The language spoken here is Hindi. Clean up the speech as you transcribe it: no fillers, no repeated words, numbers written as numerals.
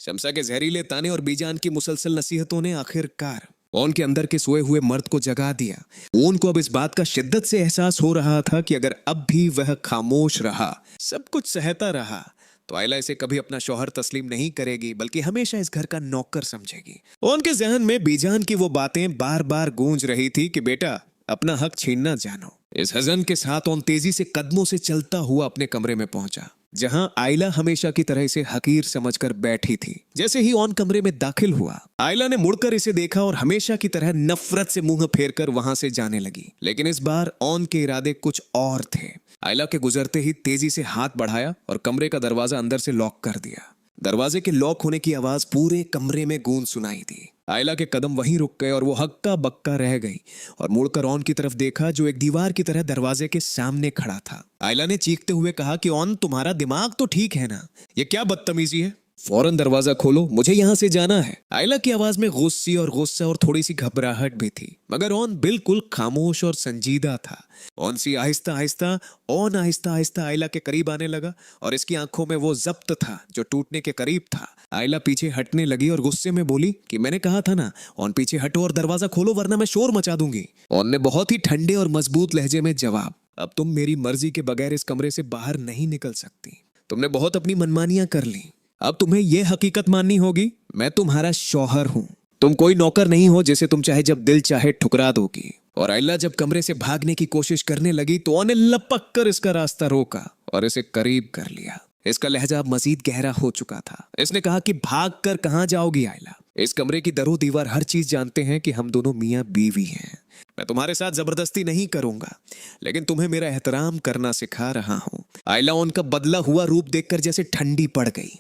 शमसा के जहरीले ताने और बीजान की मुसलसल नसीहतों ने आखिरकार ओन के अंदर के सोए हुए मर्द को जगा दिया। ओन को अब इस बात का शिद्दत से एहसास हो रहा था कि अगर अब भी वह खामोश रहा, सब कुछ सहता रहा, तो आयला इसे कभी अपना शौहर तस्लीम नहीं करेगी, बल्कि हमेशा इस घर का नौकर समझेगी। ओन के जहन में बीजान की वो बातें बार बार गूंज रही थी कि बेटा, अपना हक छीनना जानो। इस हजन के साथ ओन तेजी से कदमों से चलता हुआ अपने कमरे में पहुंचा, जहां आयला हमेशा की तरह इसे हकीर समझकर बैठी थी। जैसे ही ओन कमरे में दाखिल हुआ, आयला ने मुड़कर इसे देखा और हमेशा की तरह नफरत से मुंह फेरकर वहां से जाने लगी। लेकिन इस बार ओन के इरादे कुछ और थे। आयला के गुजरते ही तेजी से हाथ बढ़ाया और कमरे का दरवाजा अंदर से लॉक कर दिया। दरवाजे के लॉक होने की आवाज पूरे कमरे में गूंज सुनाई दी। आयला के कदम वहीं रुक गए और वो हक्का बक्का रह गई और मुड़कर ओन की तरफ देखा, जो एक दीवार की तरह दरवाजे के सामने खड़ा था। आयला ने चीखते हुए कहा कि ओन, तुम्हारा दिमाग तो ठीक है ना? ये क्या बदतमीजी है? फौरन दरवाजा खोलो, मुझे यहां से जाना है। आयला की आवाज में गुस्सा और थोड़ी सी घबराहट भी थी, मगर ओन बिल्कुल खामोश और संजीदा था। ओन आहिस्ता आहिस्ता आयला के करीब आने लगा और इसकी आंखों में वो जब्त था जो टूटने के करीब था। आयला पीछे हटने लगी और गुस्से में बोली कि मैंने कहा था ना, ओन पीछे हटो और दरवाजा खोलो, वरना मैं शोर मचा दूंगी। ओन ने बहुत ही ठंडे और मजबूत लहजे में जवाब, अब तुम मेरी मर्जी के बगैर इस कमरे से बाहर नहीं निकल सकती। तुमने बहुत अपनी मनमानियां कर ली, अब तुम्हें यह हकीकत माननी होगी, मैं तुम्हारा शौहर हूं। तुम कोई नौकर नहीं हो जिसे तुम चाहे जब दिल चाहे ठुकरा दोगी। और आयला जब कमरे से भागने की कोशिश करने लगी तो ओन ने लपक कर इसका रास्ता रोका और इसे करीब कर लिया। इसका लहजा अब मजीद गहरा हो चुका था। इसने कहा कि भाग कर कहां जाओगी आयला? इस कमरे की दरो दीवार हर चीज जानते हैं कि हम दोनों मियां बीवी हैं। मैं तुम्हारे साथ जबरदस्ती नहीं करूंगा, लेकिन तुम्हें मेरा एहतराम करना सिखा रहा हूं। आयला ओन का बदला हुआ रूप देखकर जैसे ठंडी पड़ गई।